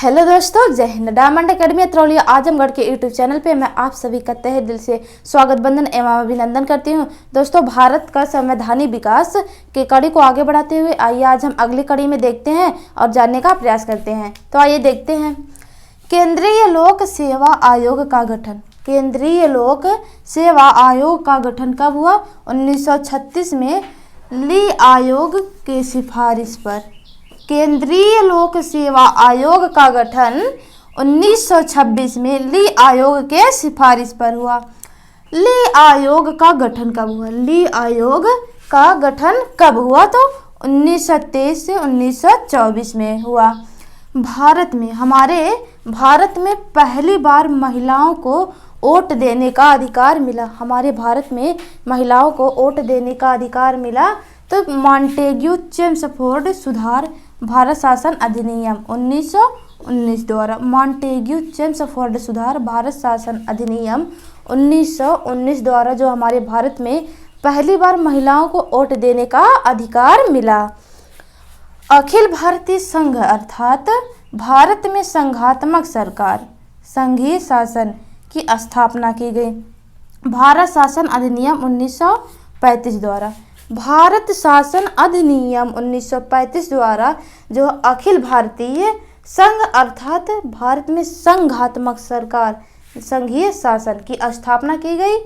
Hello दोस्तों, जय Hind. Diamond academy Atrauli Azamgarh के यूट्यूब चैनल पे मैं आप सभी का तहे दिल से स्वागत बंदन एवं अभिनंदन करती हूँ। दोस्तों, भारत का संवैधानिक विकास की कड़ी को आगे बढ़ाते हुए आइए आज हम अगली कड़ी में देखते हैं और जानने का प्रयास करते हैं। तो आइए देखते हैं। केंद्रीय लोक सेवा आयोग का गठन। केंद्रीय लोक सेवा आयोग का गठन कब हुआ? 1936 में ली आयोग की सिफारिश पर। केंद्रीय लोक सेवा आयोग का गठन 1926 में ली आयोग के सिफारिश पर हुआ। ली आयोग का गठन कब हुआ? ली आयोग का गठन कब हुआ? तो 1923 से 1924 में हुआ। हमारे भारत में पहली बार महिलाओं को वोट देने का अधिकार मिला। हमारे भारत में महिलाओं को वोट देने का अधिकार मिला तो मॉन्टेग्यू चेम्सफोर्ड सुधार भारत शासन अधिनियम 1919 द्वारा। मॉन्टेग्यू चेम्सफोर्ड सुधार भारत शासन अधिनियम 1919 द्वारा जो हमारे भारत में पहली बार महिलाओं को वोट देने का अधिकार मिला। अखिल भारतीय संघ अर्थात भारत में संघात्मक सरकार संघीय शासन की स्थापना की गई भारत शासन अधिनियम 1935 द्वारा। भारत शासन अधिनियम 1935 द्वारा जो अखिल भारतीय संघ अर्थात भारत में संघात्मक सरकार संघीय शासन की स्थापना की गई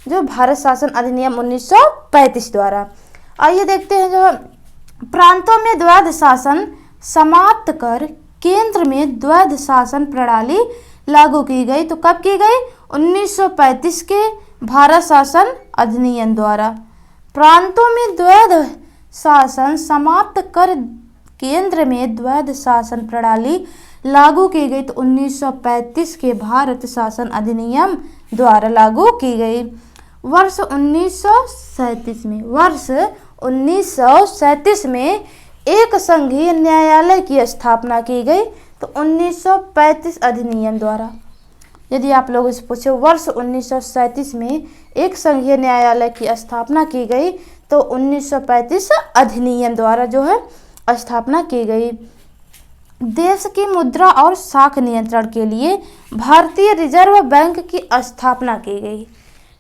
जो भारत शासन अधिनियम 1935 द्वारा। आइए देखते हैं। जो प्रांतों में द्वैध शासन समाप्त कर केंद्र में द्वैध शासन प्रणाली लागू की गई। तो कब की गई? 1935 के भारत शासन अधिनियम द्वारा। प्रांतों में द्वैध शासन समाप्त कर केंद्र में द्वैध शासन प्रणाली लागू की गई तो 1935 के भारत शासन अधिनियम द्वारा लागू की गई। वर्ष 1937 में एक संघीय न्यायालय की स्थापना की गई तो 1935 अधिनियम द्वारा। यदि आप लोगों से पूछे वर्ष 1937 में एक संघीय न्यायालय की स्थापना की गई तो 1935 अधिनियम द्वारा जो है स्थापना की गई। देश की मुद्रा और साख नियंत्रण के लिए भारतीय रिजर्व बैंक की स्थापना की गई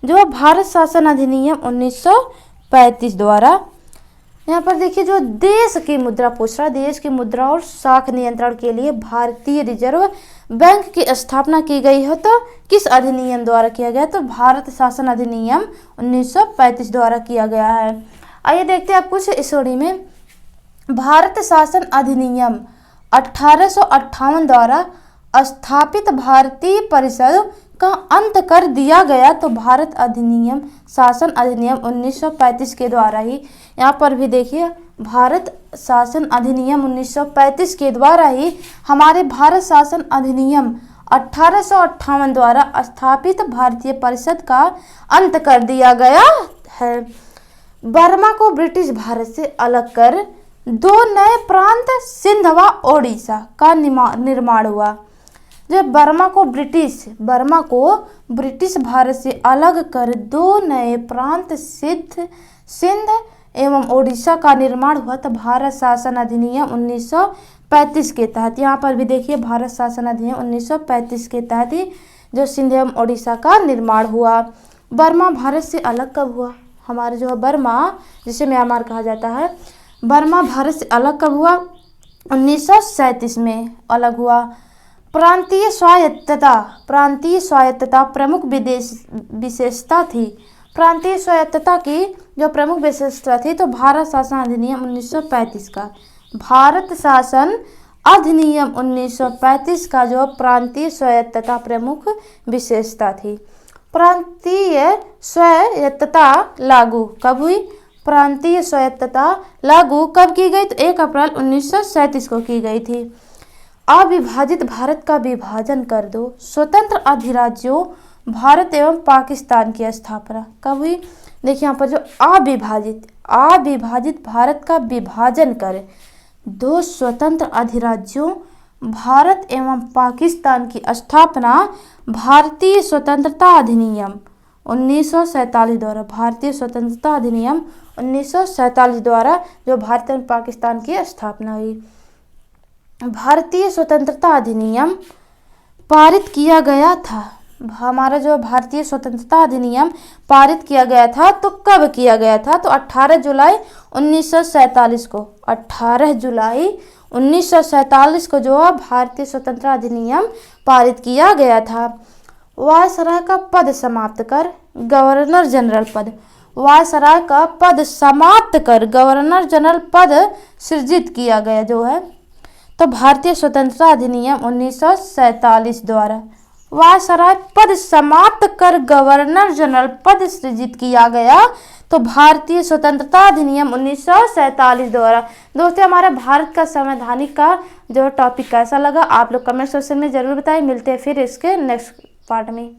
जो भारत शासन अधिनियम 1935 द्वारा। यहाँ पर देखिए जो देश की मुद्रा पूछ रहा है, देश की मुद्रा और साख नियंत्रण के लिए भारतीय रिजर्व बैंक की स्थापना की गई है तो किस अधिनियम द्वारा किया गया? तो भारत शासन अधिनियम 1935 द्वारा किया गया है। आइए देखते हैं आप कुछ इस श्रेणी में। भारत शासन अधिनियम 1858 द्वारा स्थापित भारतीय परिषद का अंत कर दिया गया तो भारत अधिनियम शासन अधिनियम 1935 के द्वारा ही। यहाँ पर भी देखिए भारत शासन अधिनियम 1935 के द्वारा ही हमारे भारत शासन अधिनियम 1858 द्वारा स्थापित भारतीय परिषद का अंत कर दिया गया है। बर्मा को ब्रिटिश भारत से अलग कर दो नए प्रांत सिंध व ओडिशा का निर्माण हुआ। जब बर्मा को ब्रिटिश भारत से अलग कर दो नए प्रांत सिंध एवं ओडिशा का निर्माण हुआ तो भारत शासन अधिनियम 1935 के तहत। यहाँ पर भी देखिए भारत शासन अधिनियम 1935 के तहत ही जो सिंध एवं ओडिशा का निर्माण हुआ। बर्मा भारत से अलग कब हुआ? हमारे जो बर्मा जिसे म्यांमार कहा जाता है, बर्मा भारत से अलग कब हुआ? 1937 में अलग हुआ। प्रांतीय स्वायत्तता प्रमुख विशेषता थी। प्रांतीय स्वायत्तता की जो प्रमुख विशेषता थी तो भारत शासन अधिनियम 1935 का। भारत शासन अधिनियम 1935 का जो प्रांतीय स्वायत्तता प्रमुख विशेषता थी। प्रांतीय स्वायत्तता लागू कब हुई? प्रांतीय स्वायत्तता लागू कब की गई? तो 1 अप्रैल 1937 को की गई थी। अविभाजित भारत का विभाजन कर दो स्वतंत्र अधिराज्यों भारत एवं पाकिस्तान की स्थापना कब हुई? देखिए यहाँ पर जो अविभाजित भारत का विभाजन कर दो स्वतंत्र अधिराज्यों भारत एवं पाकिस्तान की स्थापना भारतीय स्वतंत्रता अधिनियम 1947 द्वारा। भारतीय स्वतंत्रता अधिनियम 1947 द्वारा जो भारत एवं पाकिस्तान की स्थापना हुई। भारतीय स्वतंत्रता अधिनियम पारित किया गया था? हमारा जो भारतीय स्वतंत्रता अधिनियम पारित किया गया था तो कब किया गया था? तो 18 जुलाई 1947 को। 18 जुलाई 1947 को जो भारतीय स्वतंत्रता अधिनियम पारित किया गया था। वायसराय का पद समाप्त कर गवर्नर जनरल पद, वायसराय का पद समाप्त कर गवर्नर जनरल पद सृजित किया गया जो है। तो भारतीय स्वतंत्रता अधिनियम 1947 द्वारा वायसराय पद समाप्त कर गवर्नर जनरल पद सृजित किया गया। तो भारतीय स्वतंत्रता अधिनियम 1947 द्वारा। दोस्तों, हमारे भारत का संवैधानिक का जो टॉपिक कैसा लगा आप लोग कमेंट सेक्शन में जरूर बताएं। मिलते हैं फिर इसके नेक्स्ट पार्ट में।